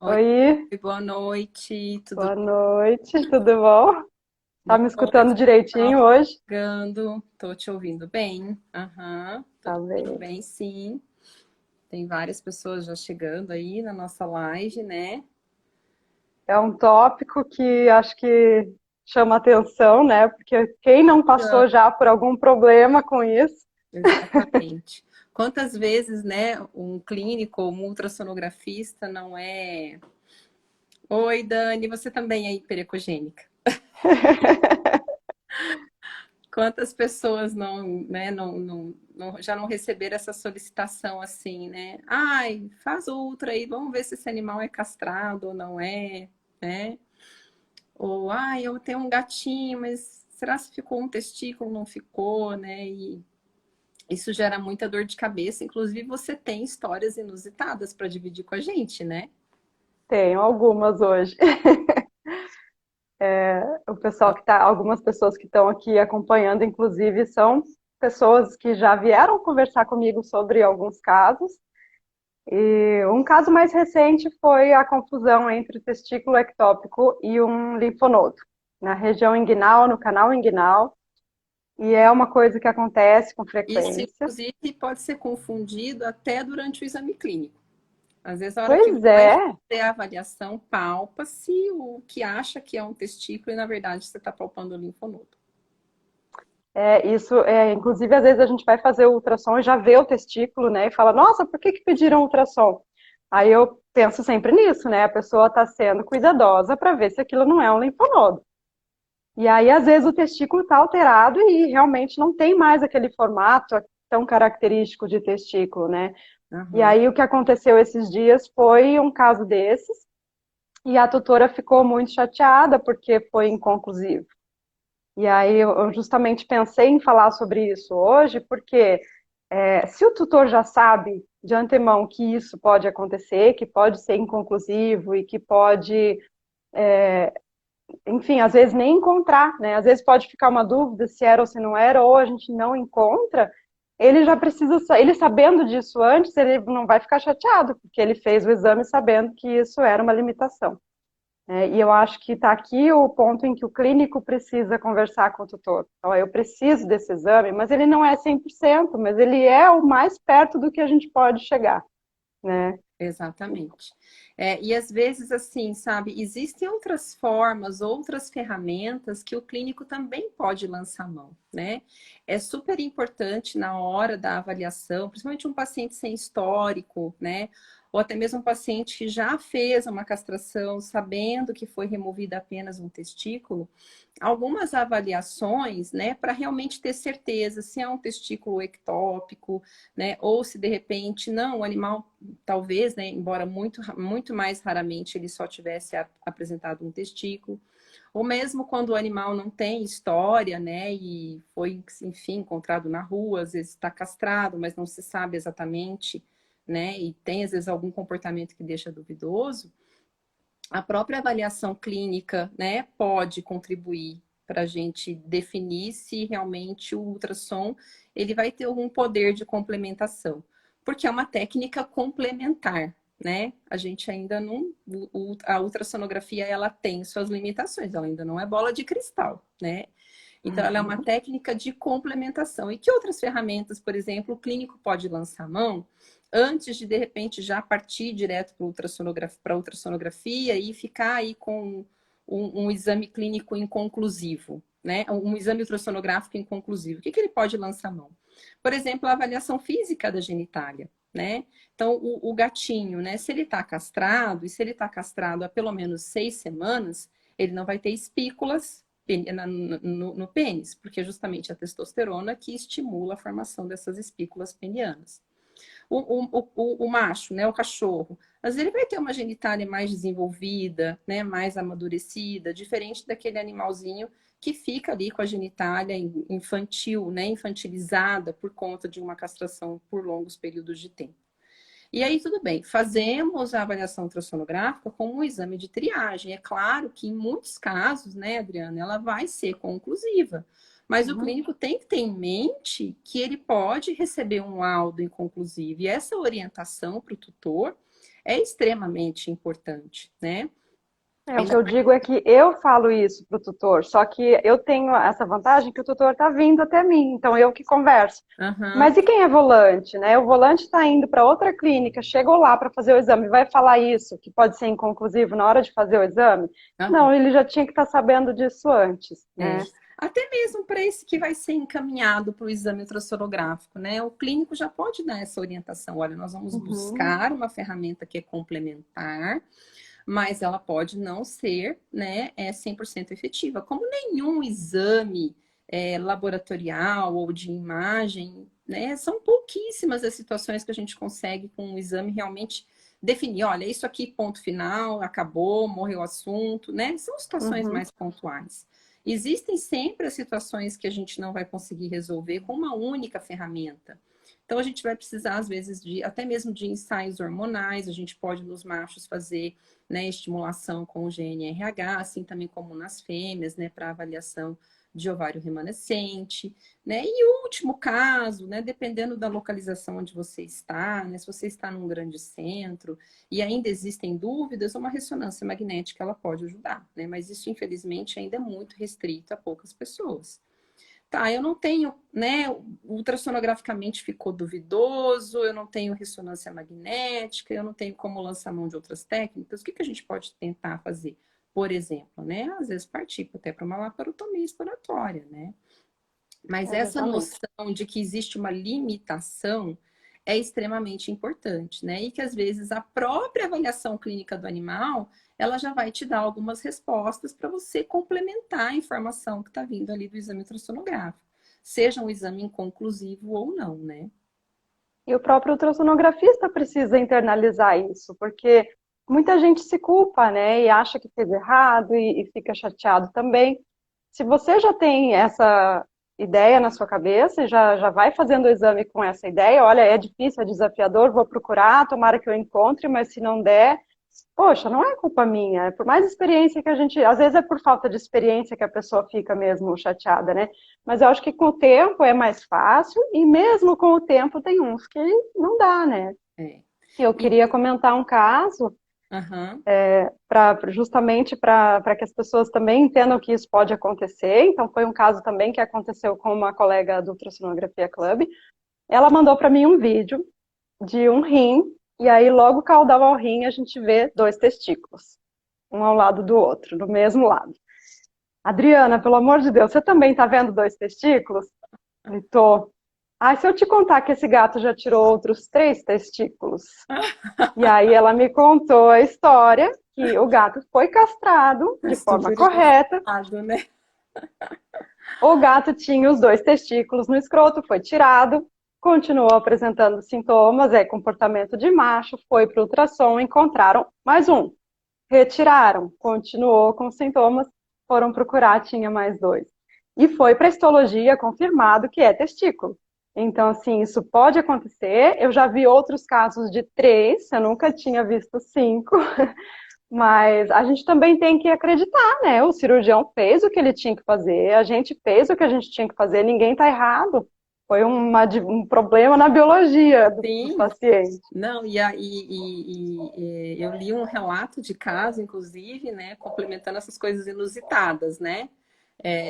Oi, Oi, boa noite, tudo boa noite, tudo bom? Tá boa me escutando noite, direitinho pessoal hoje? chegando, tô te ouvindo bem? Aham, tô Tá te ouvindo bem. bem, sim. Tem várias pessoas já chegando aí na nossa live, né? É um tópico que acho que chama atenção, né? Porque quem não passou já por algum problema com isso? Exatamente. Quantas vezes, né, um clínico ou um ultrassonografista não é. Oi, Dani, você também é hiperecogênica. Quantas pessoas não, né, já não receberam essa solicitação assim, né? Ai, faz ultra aí, vamos ver se esse animal é castrado ou não é, né? Ou, ai, eu tenho um gatinho, mas será se ficou um testículo, não ficou, né? E isso gera muita dor de cabeça. Inclusive, você tem histórias inusitadas para dividir com a gente, né? Tenho algumas hoje. O pessoal que tá, algumas pessoas que estão aqui acompanhando, inclusive, são pessoas que já vieram conversar comigo sobre alguns casos. E um caso mais recente foi a confusão entre o testículo ectópico e um linfonodo, na região inguinal, no canal inguinal, e é uma coisa que acontece com Isso, frequência. inclusive, pode ser confundido até durante o exame clínico. Às vezes, a hora que Pois vai é, fazer a avaliação, palpa-se o que acha que é um testículo e, na verdade, você está palpando o linfonodo. inclusive às vezes a gente vai fazer o ultrassom e já vê o testículo, né, e fala, nossa, por que que pediram ultrassom? Aí eu penso sempre nisso, né, a pessoa está sendo cuidadosa para ver se aquilo não é um linfonodo. E aí, às vezes, o testículo está alterado e realmente não tem mais aquele formato tão característico de testículo, né? E Aham. aí, o que aconteceu esses dias foi um caso desses, e a tutora ficou muito chateada porque foi inconclusivo. E aí, eu justamente pensei em falar sobre isso hoje, porque se o tutor já sabe de antemão que isso pode acontecer, que pode ser inconclusivo e que pode, enfim, às vezes nem encontrar, né? Às vezes pode ficar uma dúvida se era ou se não era, ou a gente não encontra. Ele já precisa, ele sabendo disso antes, ele não vai ficar chateado, porque ele fez o exame sabendo que isso era uma limitação. Né? E eu acho que está aqui o ponto em que o clínico precisa conversar com o tutor. Então, eu preciso desse exame, mas ele não é 100%, mas ele é o mais perto do que a gente pode chegar, né? Exatamente. E às vezes, assim, sabe, existem outras formas, outras ferramentas que o clínico também pode lançar mão, né? É super importante na hora da avaliação, principalmente um paciente sem histórico, né? Ou até mesmo um paciente que já fez uma castração, sabendo que foi removida apenas um testículo, algumas avaliações, né, para realmente ter certeza se é um testículo ectópico, né, ou se de repente não, o animal talvez, né, embora muito mais raramente ele só tivesse apresentado um testículo, ou mesmo quando o animal não tem história, né, e foi, enfim, encontrado na rua, às vezes está castrado, mas não se sabe exatamente, né, e tem às vezes algum comportamento que deixa duvidoso, a própria avaliação clínica, né, pode contribuir para a gente definir se realmente o ultrassom ele vai ter algum poder de complementação, porque é uma técnica complementar, né? A gente ainda não, a ultrassonografia ela tem suas limitações, ela ainda não é bola de cristal, né? Então, ela é uma Uhum. técnica de complementação. E que outras ferramentas, por exemplo, o clínico pode lançar mão antes de repente, já partir direto para ultrassonografia e ficar aí com um exame clínico inconclusivo, né? Um exame ultrassonográfico inconclusivo. O que ele pode lançar mão? Por exemplo, a avaliação física da genitália, né? Então, o gatinho, né? Se ele está castrado, e se ele está castrado há pelo menos 6 semanas, ele não vai ter espículas no pênis, porque é justamente a testosterona que estimula a formação dessas espículas penianas. O macho, né, o cachorro, às vezes ele vai ter uma genitália mais desenvolvida, né, mais amadurecida, diferente daquele animalzinho que fica ali com a genitália infantil, né, infantilizada por conta de uma castração por longos períodos de tempo. E aí, tudo bem, fazemos a avaliação ultrassonográfica como um exame de triagem. É claro que em muitos casos, né, Adriana, ela vai ser conclusiva. Mas o Uhum. clínico tem que ter em mente que ele pode receber um laudo inconclusivo. E essa orientação para o tutor, é extremamente importante, né? O que eu digo é que eu falo isso para o tutor, só que eu tenho essa vantagem que o tutor está vindo até mim, então eu que converso. Aham, Mas e quem é volante, né? O volante está indo para outra clínica, chegou lá para fazer o exame, vai falar isso, que pode ser inconclusivo na hora de fazer o exame? aham. Não, ele já tinha que estar sabendo disso antes, É. né? Até mesmo para esse que vai ser encaminhado para o exame ultrassonográfico, né? O clínico já pode dar essa orientação. Olha, nós vamos Uhum, buscar uma ferramenta que é complementar, mas ela pode não ser, né, 100% efetiva. Como nenhum exame laboratorial ou de imagem, né, são pouquíssimas as situações que a gente consegue com um exame realmente definir, olha, isso aqui, ponto final, acabou, morreu o assunto, né? São situações uhum. mais pontuais. Existem sempre as situações que a gente não vai conseguir resolver com uma única ferramenta. Então, a gente vai precisar, às vezes, de até mesmo de ensaios hormonais. A gente pode, nos machos, fazer, né, estimulação com o GNRH, assim também como nas fêmeas, né, para avaliação de ovário remanescente, né? E o último caso, né, dependendo da localização onde você está, né, se você está num grande centro e ainda existem dúvidas, uma ressonância magnética ela pode ajudar, né? Mas isso, infelizmente, ainda é muito restrito a poucas pessoas. Tá, eu não tenho, né? Ultrassonograficamente ficou duvidoso, eu não tenho ressonância magnética, eu não tenho como lançar mão de outras técnicas. O que que a gente pode tentar fazer? Por exemplo, né? Às vezes partir até para uma laparotomia exploratória, né? Mas essa Exatamente. noção de que existe uma limitação é extremamente importante, né? E que às vezes a própria avaliação clínica do animal, ela já vai te dar algumas respostas para você complementar a informação que está vindo ali do exame ultrassonográfico, seja um exame inconclusivo ou não, né? E o próprio ultrassonografista precisa internalizar isso, porque muita gente se culpa, né, e acha que fez errado e fica chateado também. Se você já tem essa ideia na sua cabeça, já vai fazendo o exame com essa ideia, olha, é difícil, é desafiador, vou procurar, tomara que eu encontre, mas se não der, poxa, não é culpa minha, é por mais experiência que a gente, às vezes é por falta de experiência que a pessoa fica mesmo chateada, né? Mas eu acho que com o tempo é mais fácil e mesmo com o tempo tem uns que não dá, né? É. Eu E, queria comentar um caso aham, justamente para que as pessoas também entendam que isso pode acontecer. Então foi um caso também que aconteceu com uma colega do Ultrassonografia Club. Ela mandou para mim um vídeo de um rim, e aí logo caudal ao rim a gente vê dois testículos, um ao lado do outro, do mesmo lado. Adriana, pelo amor de Deus, você também está vendo dois testículos? Eu tô. Ai, se eu te contar que esse gato já tirou outros três testículos. E aí ela me contou a história que o gato foi castrado é de forma super correta. engraçado, né? O gato tinha os dois testículos no escroto, foi tirado, continuou apresentando sintomas, comportamento de macho, foi para o ultrassom, encontraram mais um. Retiraram, continuou com sintomas, foram procurar, tinha mais dois. E foi para histologia confirmado que é testículo. Então, assim, isso pode acontecer. Eu já vi outros casos de três, eu nunca tinha visto cinco, mas a gente também tem que acreditar, né? O cirurgião fez o que ele tinha que fazer, a gente fez o que a gente tinha que fazer, ninguém está errado. Foi um problema na biologia do Sim. paciente. Não, eu li um relato de caso, inclusive, né, complementando essas coisas inusitadas, né,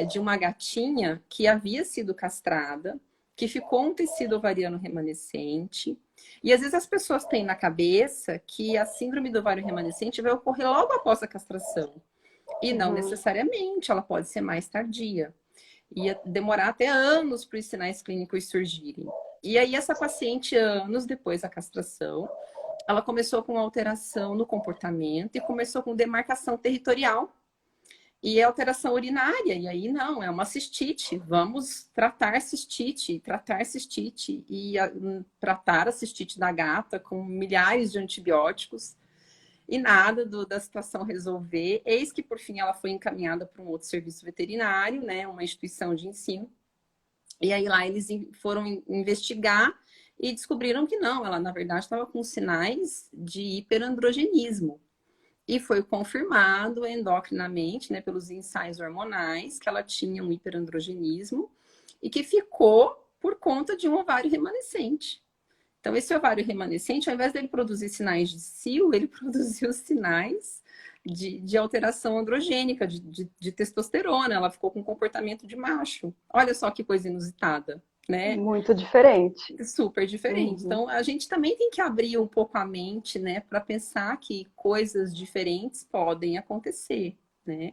de uma gatinha que havia sido castrada, que ficou um tecido ovariano remanescente, e às vezes as pessoas têm na cabeça que a síndrome do ovário remanescente vai ocorrer logo após a castração, e não Uhum. necessariamente, ela pode ser mais tardia. Ia demorar até anos para os sinais clínicos surgirem. E aí, essa paciente, anos depois da castração, ela começou com alteração no comportamento e começou com demarcação territorial e alteração urinária. E aí, não, é uma cistite. Vamos tratar cistite e tratar a cistite da gata com milhares de antibióticos e nada da situação resolver. Eis que, por fim, ela foi encaminhada para um outro serviço veterinário, né, uma instituição de ensino. E aí lá eles foram investigar e descobriram que não, ela na verdade estava com sinais de hiperandrogenismo. E foi confirmado endocrinamente, né, pelos ensaios hormonais, que ela tinha um hiperandrogenismo e que ficou por conta de um ovário remanescente. Então, esse ovário remanescente, ao invés dele produzir sinais de cio, ele produziu sinais de alteração androgênica, de testosterona. Ela ficou com um comportamento de macho. Olha só que coisa inusitada, né? Muito diferente. Super diferente. Uhum. Então, a gente também tem que abrir um pouco a mente, né, para pensar que coisas diferentes podem acontecer, né?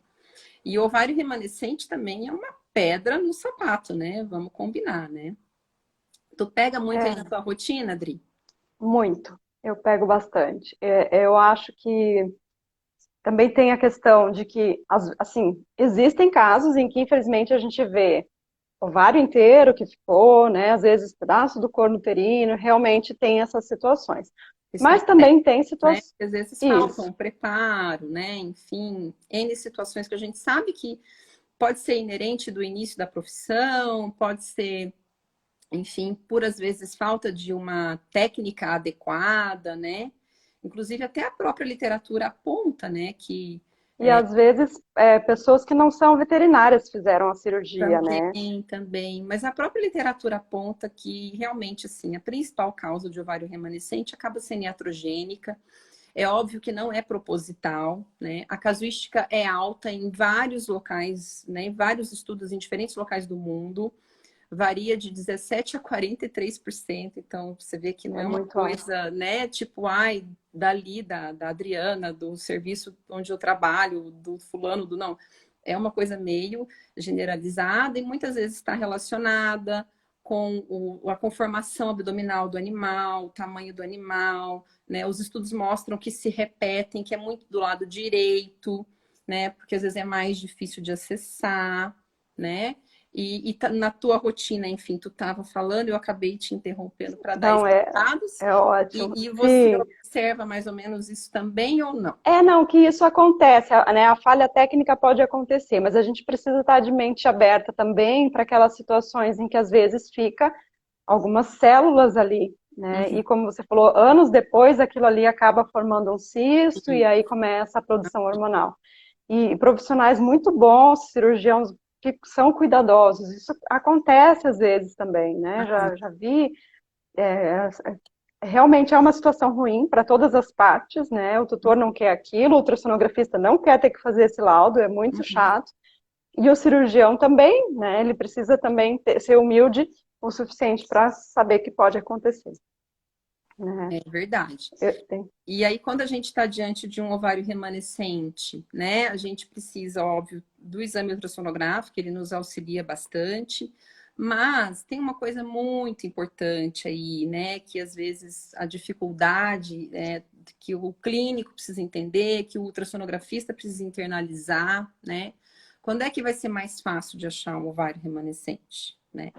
E o ovário remanescente também é uma pedra no sapato, né? Vamos combinar, né? Tu pega muito aí na É, tua rotina, Adri? muito. Eu pego bastante. Eu acho que também tem a questão de que, assim, existem casos em que, infelizmente, a gente vê ovário inteiro que ficou, né? Às vezes pedaço do corno uterino, realmente tem essas situações. Questões Mas também tem né? situações. Às vezes falta Isso. um preparo, né? Enfim, N situações que a gente sabe que pode ser inerente do início da profissão, pode ser, enfim, por às vezes falta de uma técnica adequada, né? Inclusive até a própria literatura aponta, né, que E às vezes pessoas que não são veterinárias fizeram a cirurgia, né? também, mas a própria literatura aponta que realmente assim, a principal causa de ovário remanescente acaba sendo iatrogênica. É óbvio que não é proposital, né? A casuística é alta em vários locais, né? Em vários estudos em diferentes locais do mundo, varia de 17 a 43%. Então, você vê que não É é uma muito alto. coisa, né? Tipo, ai, dali, da Adriana, do serviço onde eu trabalho, do fulano, do não. É uma coisa meio generalizada e muitas vezes está relacionada com a conformação abdominal do animal, o tamanho do animal, né? Os estudos mostram que se repetem, que é muito do lado direito, né? Porque às vezes é mais difícil de acessar, né? Na tua rotina, enfim, tu estava falando, eu acabei te interrompendo para dar Não, esses dados, é ótimo. e você Sim. observa mais ou menos isso também ou não? Não, que isso acontece, né? A falha técnica pode acontecer, mas a gente precisa estar de mente aberta também para aquelas situações em que às vezes fica algumas células ali, né? Uhum, E como você falou, anos depois aquilo ali acaba formando um cisto e aí começa a produção hormonal. E profissionais muito bons, cirurgiões que são cuidadosos, isso acontece às vezes também, né? uhum, Já vi, é, realmente é uma situação ruim para todas as partes, né? O tutor não quer aquilo, o ultrassonografista não quer ter que fazer esse laudo, é muito uhum. chato. E o cirurgião também, né? Ele precisa também ser humilde o suficiente para saber que pode acontecer, né? É verdade. Eu tenho- E aí, quando a gente está diante de um ovário remanescente, né, a gente precisa, óbvio, do exame ultrassonográfico, ele nos auxilia bastante, mas tem uma coisa muito importante aí, né, que às vezes a dificuldade que o clínico precisa entender, que o ultrassonografista precisa internalizar, né? Quando é que vai ser mais fácil de achar um ovário remanescente, né?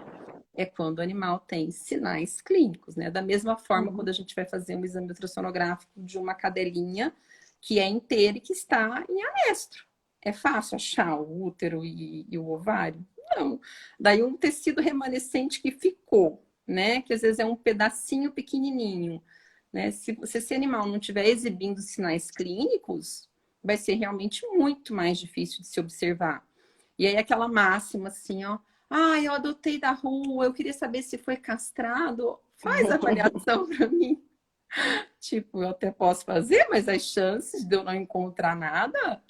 É quando o animal tem sinais clínicos, né? Da mesma forma, quando Uhum. a gente vai fazer um exame ultrassonográfico de uma cadelinha que é inteira e que está em anestro. É fácil achar o útero e o ovário? Não. Daí um tecido remanescente que ficou, né? Que às vezes é um pedacinho pequenininho, né? Se esse animal não estiver exibindo sinais clínicos, vai ser realmente muito mais difícil de se observar. E aí aquela máxima assim, ó, ah, eu adotei da rua, eu queria saber se foi castrado. Faz a avaliação para mim. Tipo, eu até posso fazer, mas as chances de eu não encontrar nada,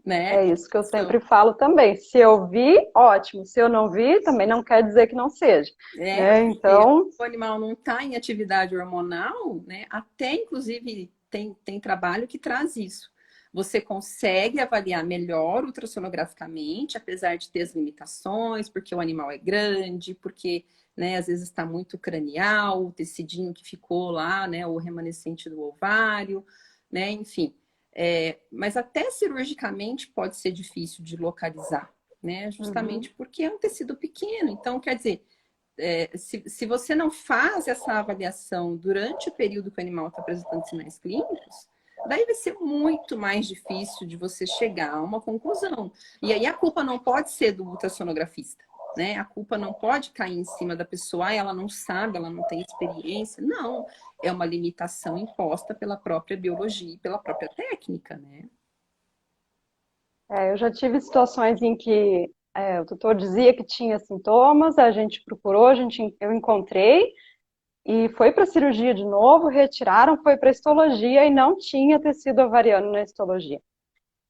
né? É isso que eu São, sempre falo também. Se eu vi, ótimo. Se eu não vi, também não quer dizer que não seja, né? porque Então, o animal não está em atividade hormonal, né? Até inclusive tem trabalho que traz isso. Você consegue avaliar melhor ultrassonograficamente, apesar de ter as limitações, porque o animal é grande, porque, né, às vezes está muito cranial, o tecidinho que ficou lá, né, o remanescente do ovário, né, enfim. Mas até cirurgicamente pode ser difícil de localizar, né, uhum. justamente porque é um tecido pequeno. Então, quer dizer, se você não faz essa avaliação durante o período que o animal está apresentando sinais clínicos, daí vai ser muito mais difícil de você chegar a uma conclusão. E aí a culpa não pode ser do ultrassonografista, né? A culpa não pode cair em cima da pessoa, ela não sabe, ela não tem experiência. Não, é uma limitação imposta pela própria biologia e pela própria técnica, né? Eu já tive situações em que o tutor dizia que tinha sintomas, a gente procurou, eu encontrei, e foi para cirurgia de novo, retiraram, foi para histologia e não tinha tecido ovariano na histologia.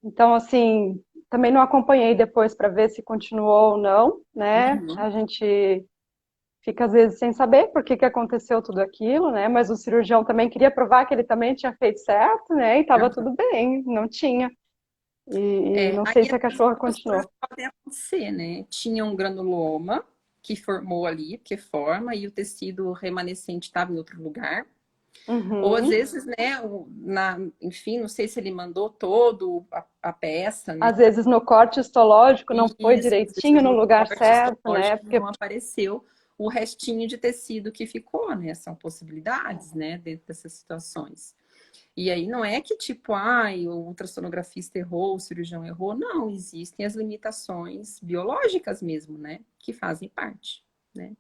Então, assim, também não acompanhei depois para ver se continuou ou não, né? Uhum. A gente fica às vezes sem saber por que que aconteceu tudo aquilo, né? Mas o cirurgião também queria provar que ele também tinha feito certo, né? E estava tudo bem, não tinha. E É, não aí sei se a essas cachorra duas coisas continuou. podem acontecer, né? Tinha um granuloma que formou ali, porque forma, e o tecido remanescente estava em outro lugar. Ou às Uhum. vezes, né, enfim, não sei se ele mandou todo a peça, né? Às vezes no corte histológico não foi Isso, às direitinho vezes no no lugar corte certo, né? histológico Porque não apareceu o restinho de tecido que ficou, né? São possibilidades, né, dentro dessas situações. E aí não é que tipo, ai, o ultrassonografista errou, o cirurgião errou. Não, existem as limitações biológicas mesmo, né? Que fazem parte, né?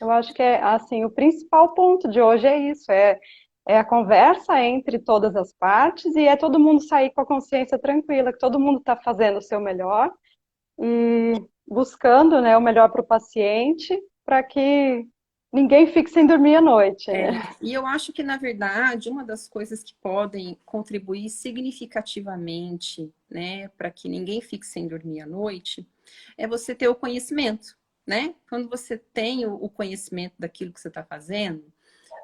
eu acho que é assim, o principal ponto de hoje é isso, é a conversa entre todas as partes e é todo mundo sair com a consciência tranquila, que todo mundo está fazendo o seu melhor e buscando, né, o melhor para o paciente, para que ninguém fique sem dormir à noite, É, né? e eu acho que, na verdade, uma das coisas que podem contribuir significativamente, né, para que ninguém fique sem dormir à noite, é você ter o conhecimento, né? Quando você tem o conhecimento daquilo que você está fazendo,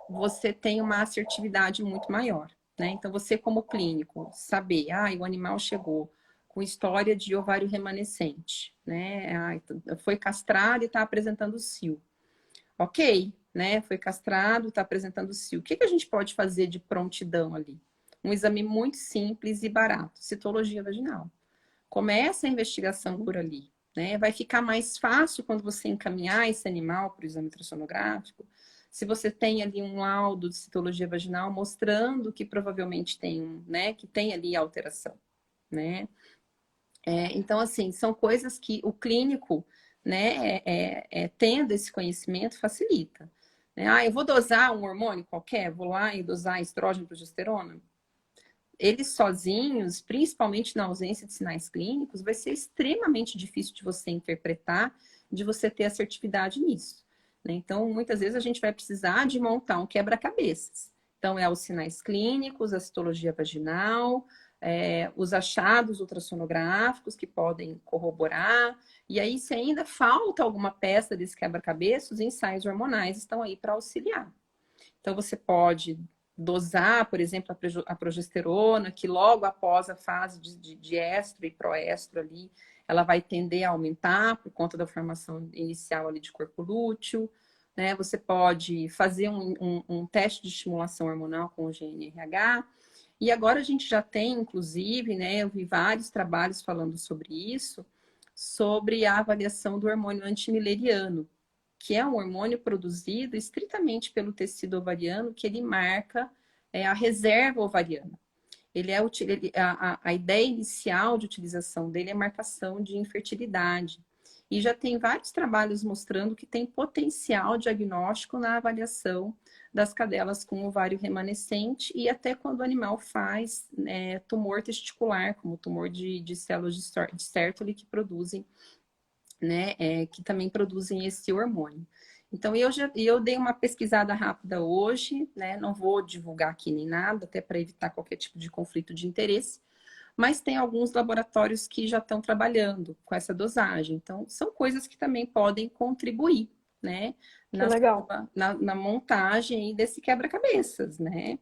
você tem uma assertividade muito maior, né? Então, você como clínico, saber, o animal chegou com história de ovário remanescente, né? Foi castrado e está apresentando cio. Ok, né? Foi castrado, está apresentando cio. O que que a gente pode fazer de prontidão ali? Um exame muito simples e barato, citologia vaginal. Começa a investigação por ali, né? Vai ficar mais fácil quando você encaminhar esse animal para o exame ultrassonográfico. Se você tem ali um laudo de citologia vaginal mostrando que provavelmente tem, né, que tem ali alteração, né? Então, assim, são coisas que o clínico, né, tendo esse conhecimento, facilita. Né? Eu vou dosar um hormônio qualquer, vou lá e dosar estrógeno e progesterona. Eles sozinhos, principalmente na ausência de sinais clínicos, vai ser extremamente difícil de você interpretar, de você ter assertividade nisso. Né? Então, muitas vezes a gente vai precisar de montar um quebra-cabeças. Então, os sinais clínicos, a citologia vaginal, os achados ultrassonográficos que podem corroborar. E aí, se ainda falta alguma peça desse quebra-cabeça, os ensaios hormonais estão aí para auxiliar. Então, você pode dosar, por exemplo, a progesterona, que logo após a fase de estro e proestro ali, ela vai tender a aumentar por conta da formação inicial ali de corpo lúteo. Né? Você pode fazer um teste de estimulação hormonal com o GNRH. E agora a gente já tem, inclusive, né, eu vi vários trabalhos falando sobre isso, sobre a avaliação do hormônio antimileriano, que é um hormônio produzido estritamente pelo tecido ovariano, que ele marca a reserva ovariana. A ideia inicial de utilização dele é marcação de infertilidade. E já tem vários trabalhos mostrando que tem potencial diagnóstico na avaliação das cadelas com ovário remanescente e até quando o animal faz tumor testicular, como tumor de células de Sertoli que produzem, né, que também produzem esse hormônio. Então, eu dei uma pesquisada rápida hoje, né? Não vou divulgar aqui nem nada, até para evitar qualquer tipo de conflito de interesse, mas tem alguns laboratórios que já estão trabalhando com essa dosagem. Então, são coisas que também podem contribuir, né? Que Na, legal. na montagem desse quebra-cabeças, né?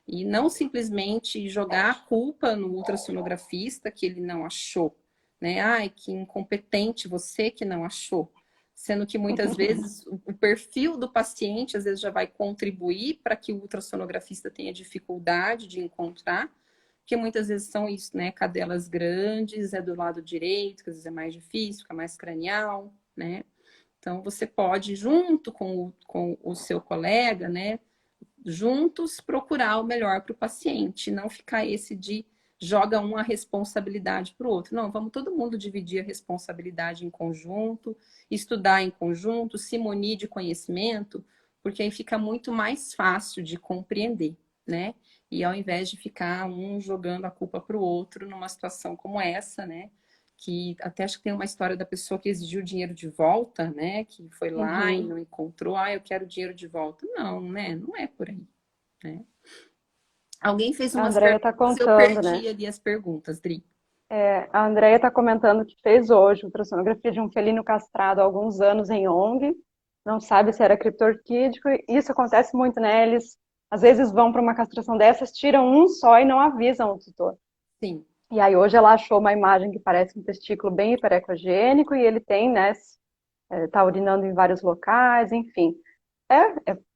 E não simplesmente jogar a culpa no ultrassonografista que ele não achou, né? Ai, que incompetente você que não achou. Sendo que muitas vezes o perfil do paciente às vezes já vai contribuir para que o ultrassonografista tenha dificuldade de encontrar, porque muitas vezes são isso, né? Cadelas grandes, é do lado direito, que às vezes é mais difícil, fica mais cranial, né? Então você pode, junto com o seu colega, né? Juntos procurar o melhor para o paciente, não ficar esse de joga uma responsabilidade para o outro. Não, vamos todo mundo dividir a responsabilidade em conjunto, estudar em conjunto, se munir de conhecimento, porque aí fica muito mais fácil de compreender, né? E ao invés de ficar um jogando a culpa para o outro numa situação como essa, né? que até acho que tem uma história da pessoa que exigiu o dinheiro de volta, né? Que foi lá e Uhum. não encontrou, eu quero o dinheiro de volta. Não, né? Não é por aí, né? Alguém fez A umas Andrea está perguntas, eu contando, né? perdi ali as perguntas, Dri. A Andrea está comentando que fez hoje ultrassonografia de um felino castrado há alguns anos em ONG. Não sabe se era criptorquídeo. Isso acontece muito, né? Eles às vezes vão para uma castração dessas, tiram um só e não avisam o tutor. Sim. E aí hoje ela achou uma imagem que parece um testículo bem hiperecogênico e ele tem, né? Tá urinando em vários locais, enfim.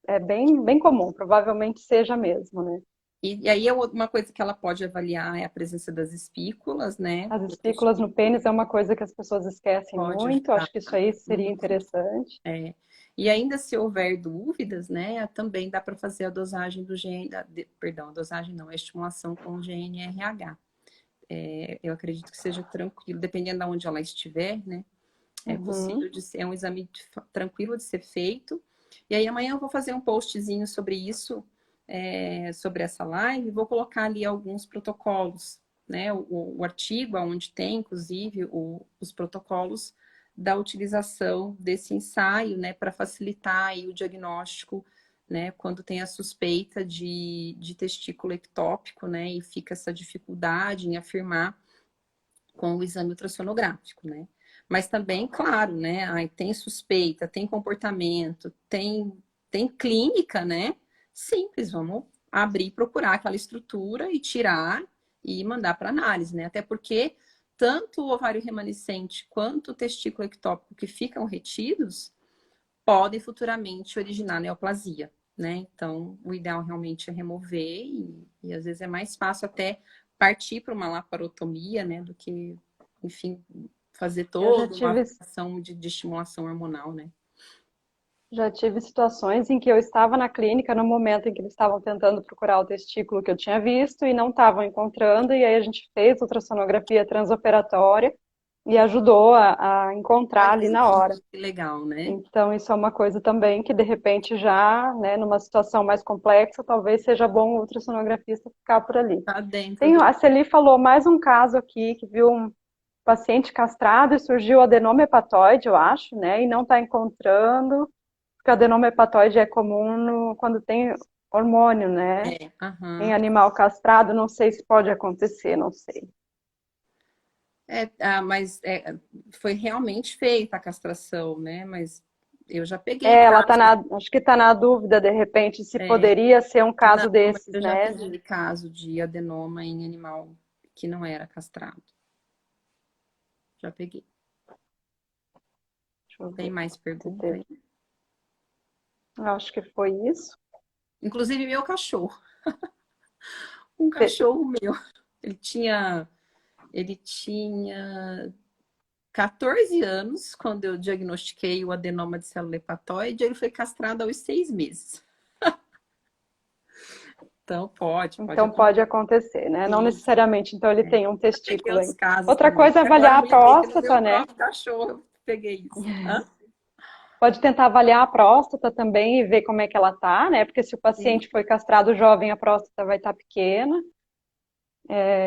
É bem comum, provavelmente seja mesmo, né? E aí uma coisa que ela pode avaliar é a presença das espículas, né? As O espículas no testículo pênis é uma coisa que as pessoas esquecem pode muito, ajudar acho que isso aí seria muito. interessante. É. E ainda se houver dúvidas, né, também dá para fazer a dosagem do perdão, a dosagem não, a estimulação com o GNRH. Eu acredito que seja tranquilo, dependendo de onde ela estiver, né? É Uhum. possível de ser, é um exame tranquilo de ser feito. E aí amanhã eu vou fazer um postzinho sobre isso, sobre essa live, vou colocar ali alguns protocolos, né? O artigo onde tem, inclusive, os protocolos da utilização desse ensaio, né, para facilitar aí o diagnóstico, né, quando tem a suspeita de testículo ectópico, né, e fica essa dificuldade em afirmar com o exame ultrassonográfico, né? Mas também, claro, né? Aí tem suspeita, tem comportamento, tem clínica, né? Simples, vamos abrir, e procurar aquela estrutura e tirar e mandar para análise, né? Até porque tanto o ovário remanescente quanto o testículo ectópico que ficam retidos podem futuramente originar neoplasia, né? Então, o ideal realmente é remover e às vezes é mais fácil até partir para uma laparotomia, né? Do que, enfim, fazer Eu já toda uma tive, ação de estimulação hormonal, né? já tive situações em que eu estava na clínica no momento em que eles estavam tentando procurar o testículo que eu tinha visto e não estavam encontrando, e aí a gente fez ultrassonografia transoperatória e ajudou a encontrar Olha, ali na hora. gente, que legal, né? Então, isso é uma coisa também que, de repente, já, né, numa situação mais complexa, talvez seja bom o ultrassonografista ficar por ali. Tá dentro do. A Celi falou mais um caso aqui, que viu um paciente castrado e surgiu adenoma hepatoide, eu acho, né, e não está encontrando, porque adenoma hepatoide é comum quando tem hormônio, né, em Aham. animal castrado, não sei se pode acontecer, não sei. Mas foi realmente feita a castração, né? Mas eu já peguei Ela tá casos. acho que está na dúvida, de repente, se É, poderia ser um não, caso mas desses, eu já né, peguei caso de adenoma em animal que não era castrado. Já peguei. deixa eu Tem ver mais se pergunta teve. aí? Acho que foi isso. Inclusive meu cachorro. Um Te- cachorro meu. Ele tinha, ele tinha 14 anos quando eu diagnostiquei o adenoma de célula hepatoide. Ele foi castrado aos 6 meses. Então pode Então acontecer. pode acontecer, né? Não Isso. necessariamente, então ele tem um Já peguei testículo outros aí. casos Outra também. coisa é Agora avaliar eu a me lembrei que no meu próstata, né? próprio cachorro eu peguei isso. Hã? Pode tentar avaliar a próstata também e ver como é que ela tá, né? Porque se o Sim. paciente foi castrado jovem, a próstata vai estar pequena.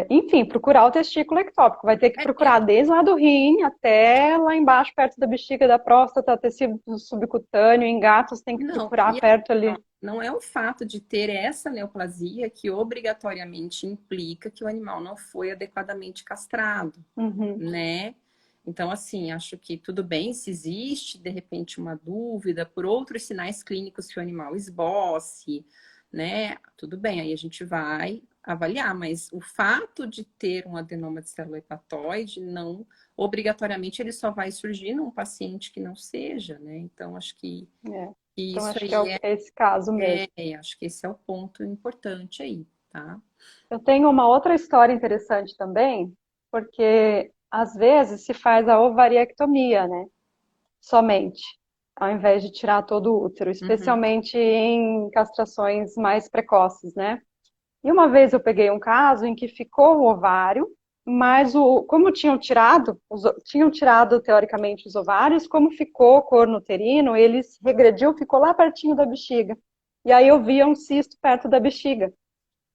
Enfim, procurar o testículo ectópico. Vai ter que É, procurar desde lá do rim até lá embaixo, perto da bexiga da próstata, tecido subcutâneo. Em gatos tem que não, procurar perto ali. não é o fato de ter essa neoplasia que obrigatoriamente implica que o animal não foi adequadamente castrado, Uhum. né? Então, assim, acho que tudo bem se existe, de repente, uma dúvida por outros sinais clínicos que o animal esboce, né? Tudo bem, aí a gente vai avaliar, mas o fato de ter um adenoma de célula hepatoide, não, obrigatoriamente, ele só vai surgir num paciente que não seja, né? Então, acho que É. Então isso acho que aí é esse caso mesmo. acho que esse é o ponto importante aí, tá? Eu tenho uma outra história interessante também, porque às vezes se faz a ovariectomia, né? Somente, ao invés de tirar todo o útero, Uhum. especialmente em castrações mais precoces, né? E uma vez eu peguei um caso em que ficou o ovário, mas como tinham tirado teoricamente os ovários, como ficou o corno uterino, ele regrediu, ficou lá pertinho da bexiga. E aí eu via um cisto perto da bexiga.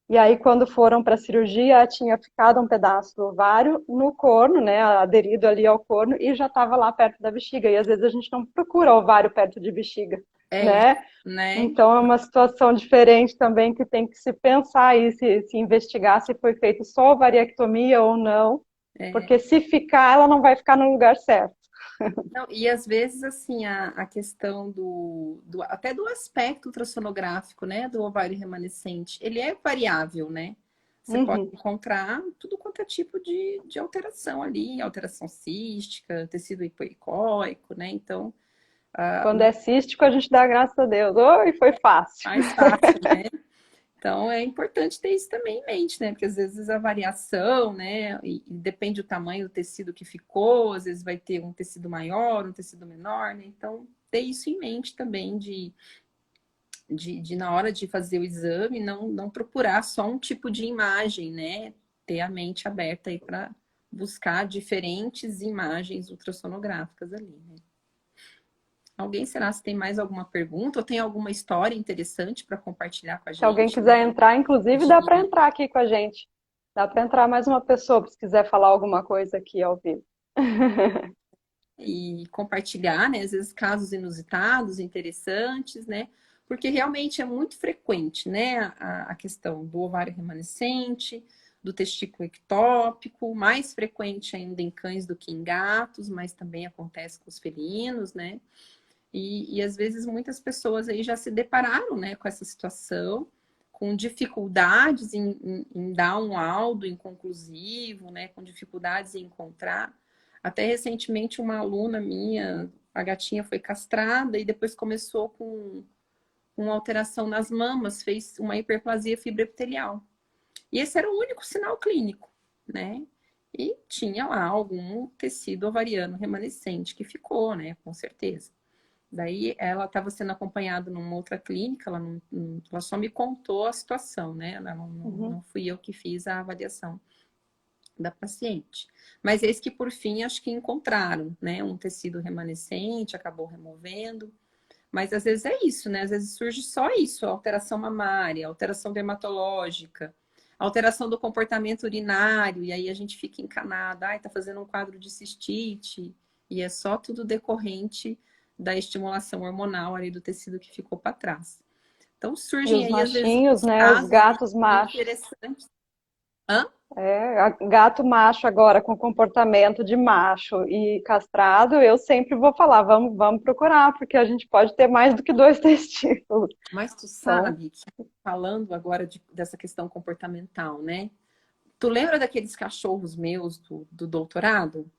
E aí, quando foram para a cirurgia, tinha ficado um pedaço do ovário no corno, né, aderido ali ao corno, e já estava lá perto da bexiga. E às vezes a gente não procura ovário perto de bexiga, É isso, né? né? Então é uma situação diferente também que tem que se pensar aí, se investigar se foi feito só ovariectomia ou não, É. porque se ficar, ela não vai ficar no lugar certo. Não, e às vezes, assim, a questão até do aspecto ultrassonográfico, né, do ovário remanescente, ele é variável, né? Você pode Uhum. encontrar tudo quanto é tipo de alteração ali, alteração cística, tecido hipoicóico, né? Então, Quando é cístico, a gente dá graças a Deus. Oi, foi fácil. mais fácil, né? Então é importante ter isso também em mente, né? Porque às vezes a variação, né? E depende do tamanho do tecido que ficou, às vezes vai ter um tecido maior, um tecido menor, né? Então, ter isso em mente também de na hora de fazer o exame, não procurar só um tipo de imagem, né? Ter a mente aberta aí para buscar diferentes imagens ultrassonográficas ali, né? Alguém, será se tem mais alguma pergunta ou tem alguma história interessante para compartilhar com a Se alguém gente, quiser né? entrar, inclusive, dá para De entrar aqui com a gente. Dá para entrar mais uma pessoa, se quiser falar alguma coisa aqui ao vivo. e compartilhar, né? Às vezes casos inusitados, interessantes, né? Porque realmente é muito frequente, né? A questão do ovário remanescente, do testículo ectópico, mais frequente ainda em cães do que em gatos, mas também acontece com os felinos, né? E às vezes muitas pessoas aí já se depararam, né, com essa situação, com dificuldades em dar um laudo inconclusivo, né, com dificuldades em encontrar. Até recentemente uma aluna minha, a gatinha foi castrada e depois começou com uma alteração nas mamas, fez uma hiperplasia fibroepitelial. E esse era o único sinal clínico, né? E tinha lá algum tecido ovariano remanescente que ficou, né, com certeza. Daí ela estava sendo acompanhada numa outra clínica, ela só me contou a situação, né? Ela Uhum. não fui eu que fiz a avaliação da paciente. Mas eis que, por fim, acho que encontraram, né? Um tecido remanescente, acabou removendo. Mas às vezes é isso, né? Às vezes surge só isso, alteração mamária, alteração dermatológica, alteração do comportamento urinário, e aí a gente fica encanada, ai, tá fazendo um quadro de cistite, e é só tudo decorrente da estimulação hormonal ali do tecido que ficou para trás. Então E surgem os aí, às vezes, machinhos, uns né? Os casos gatos machos. interessantes. Hã? Gato macho agora com comportamento de macho e castrado, eu sempre vou falar, vamos procurar, porque a gente pode ter mais do que dois testículos. Mas tu Então, sabe que, falando agora dessa questão comportamental, né? Tu lembra daqueles cachorros meus do doutorado?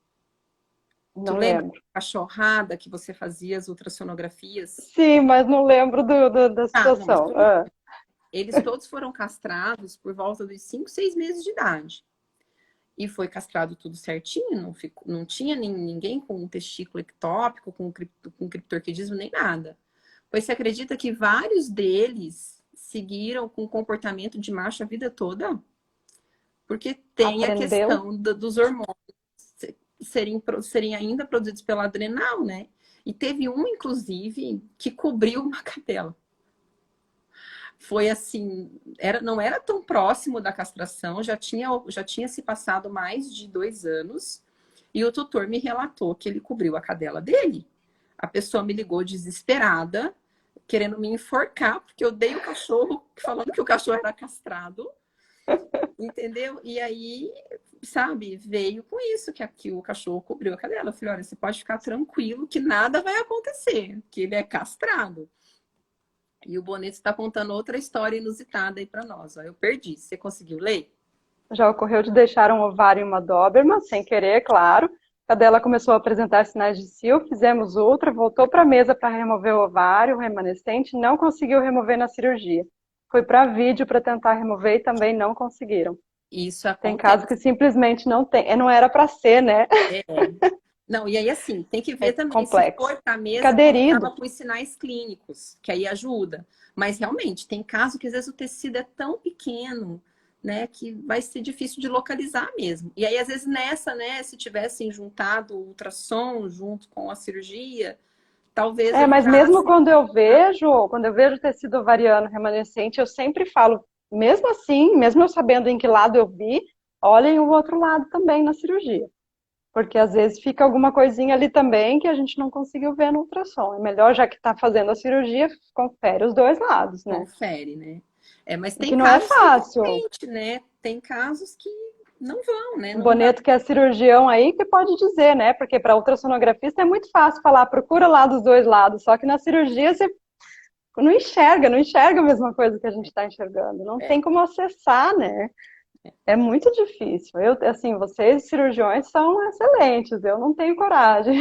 Tu não lembra lembro. da cachorrada que você fazia as ultrassonografias? Sim, mas não lembro da Ah, não, mas situação. tu lembra. Eles todos foram castrados por volta dos 5, 6 meses de idade. E foi castrado tudo certinho, não tinha ninguém com um testículo ectópico, com criptorquidismo, nem nada. Pois você acredita que vários deles seguiram com comportamento de macho a vida toda? Porque tem a Aprendeu? questão dos hormônios serem ainda produzidos pela adrenal, né? E teve um, inclusive, que cobriu uma cadela. Foi assim, não era tão próximo da castração, já tinha se passado mais de 2 anos, e o tutor me relatou que ele cobriu a cadela dele. A pessoa me ligou desesperada, querendo me enforcar, porque eu dei o cachorro, falando que o cachorro era castrado, entendeu? E aí, sabe, veio com isso, que aqui o cachorro cobriu a cadela. Eu falei, olha, você pode ficar tranquilo que nada vai acontecer, que ele é castrado. E o Boneto está contando outra história inusitada aí para nós. Ó. Eu perdi. Você conseguiu ler? Já ocorreu de deixar um ovário em uma Doberman, sem querer, claro. A cadela começou a apresentar sinais de cio, fizemos outra, voltou para a mesa para remover o ovário remanescente, não conseguiu remover na cirurgia. Foi para vídeo para tentar remover e também não conseguiram. Isso Tem casos que acontece. simplesmente não tem, não era para ser, né? É. Não, e aí assim, tem que É ver também se complexo. foi para a Fica mesa quando aderido. estava com os sinais clínicos, que aí ajuda. Mas realmente, tem caso que às vezes o tecido é tão pequeno, né, que vai ser difícil de localizar mesmo. E aí, às vezes, nessa, né, se tivessem juntado o ultrassom junto com a cirurgia, talvez Mas mesmo evitasse. quando eu vejo tecido ovariano remanescente, eu sempre falo, mesmo assim, mesmo eu sabendo em que lado eu vi, olhem o outro lado também na cirurgia. Porque às vezes fica alguma coisinha ali também que a gente não conseguiu ver no ultrassom. É melhor, já que está fazendo a cirurgia, confere os dois lados, né? Confere, né? Mas E tem que não é casos que fácil. realmente, né? Tem casos que não vão, né? O Não vai. Boneto, que é cirurgião aí, que pode dizer, né? Porque para ultrassonografista é muito fácil falar, procura lá dos dois lados. Só que na cirurgia você não enxerga a mesma coisa que a gente está enxergando. Não É, tem como acessar, né? É muito difícil. Eu, assim, vocês cirurgiões são excelentes. Eu não tenho coragem.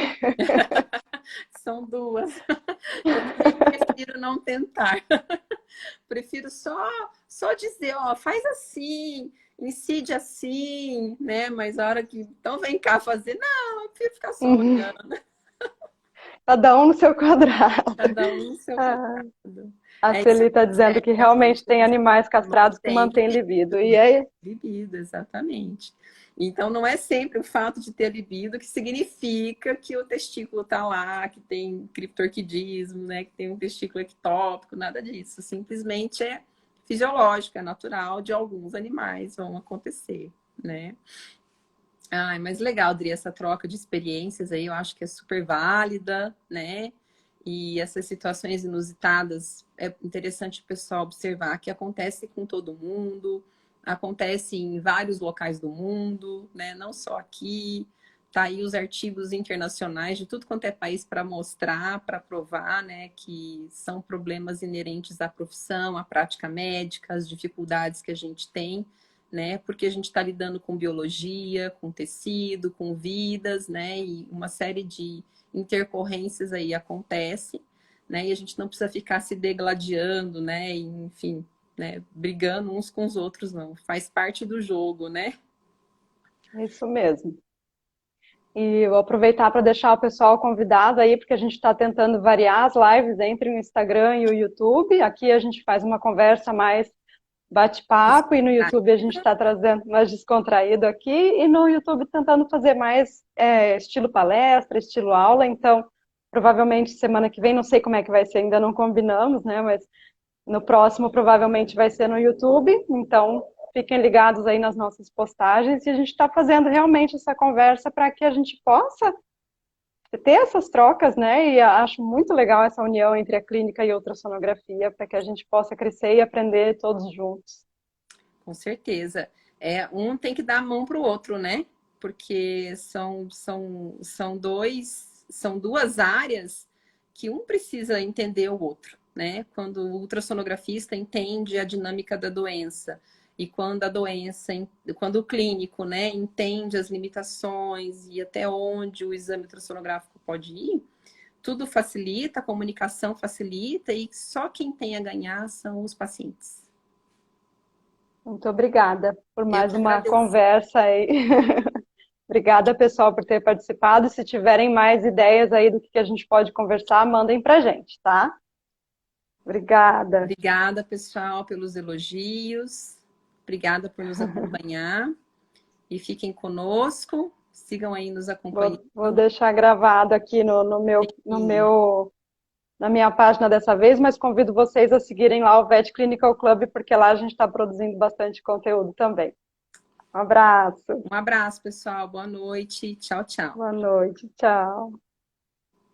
são duas. Eu também prefiro não tentar. Prefiro só dizer, ó, faz assim, incide assim, né? Mas a hora que. Então vem cá fazer. Não, eu prefiro ficar só Uhum. olhando, Cada um no seu quadrado. cada um no seu Ah, quadrado. a Isso Celi está dizendo que realmente realmente tem animais castrados que mantém mantêm libido. E aí, libido, exatamente. Então, não é sempre o fato de ter libido que significa que o testículo está lá, que tem criptorquidismo, né, que tem um testículo ectópico, nada disso. Simplesmente é fisiológico, é natural, de alguns animais vão acontecer, né? Ai, mas legal, Adri, essa troca de experiências aí, eu acho que é super válida, né? E essas situações inusitadas, é interessante o pessoal observar que acontece com todo mundo, acontece em vários locais do mundo, né? Não só aqui. Tá aí os artigos internacionais de tudo quanto é país para mostrar, para provar, né, que são problemas inerentes à profissão, à prática médica, as dificuldades que a gente tem, né? Porque a gente está lidando com biologia, com tecido, com vidas, né? E uma série de intercorrências aí acontece, né? E a gente não precisa ficar se degladiando, né? E, enfim, né? Brigando uns com os outros, não. Faz parte do jogo, né? é isso mesmo. E vou aproveitar para deixar o pessoal convidado aí, porque a gente está tentando variar as lives entre o Instagram e o YouTube. Aqui a gente faz uma conversa mais bate-papo, e no YouTube a gente está trazendo mais descontraído aqui, e no YouTube tentando fazer mais estilo palestra, estilo aula. Então, provavelmente semana que vem, não sei como é que vai ser, ainda não combinamos, né? Mas no próximo provavelmente vai ser no YouTube. Então, fiquem ligados aí nas nossas postagens, e a gente está fazendo realmente essa conversa para que a gente possa ter essas trocas, né? E acho muito legal essa união entre a clínica e a ultrassonografia, para que a gente possa crescer e aprender todos juntos. Com certeza. Um tem que dar a mão para o outro, né? Porque são duas áreas que um precisa entender o outro, né? Quando o ultrassonografista entende a dinâmica da doença e quando o clínico, né, entende as limitações e até onde o exame ultrassonográfico pode ir, tudo facilita, a comunicação facilita e só quem tem a ganhar são os pacientes. Muito obrigada por Eu mais que uma agradeço. conversa aí. Obrigada, pessoal, por ter participado. Se tiverem mais ideias aí do que a gente pode conversar, mandem pra gente, tá? Obrigada. Obrigada, pessoal, pelos elogios. Obrigada por nos acompanhar. E fiquem conosco. Sigam aí nos acompanhando. Vou deixar gravado aqui E na minha página dessa vez, mas convido vocês a seguirem lá o Vet Clinical Club, porque lá a gente está produzindo bastante conteúdo também. Um abraço. um abraço, pessoal. Boa noite. Tchau, tchau. Boa noite. Tchau.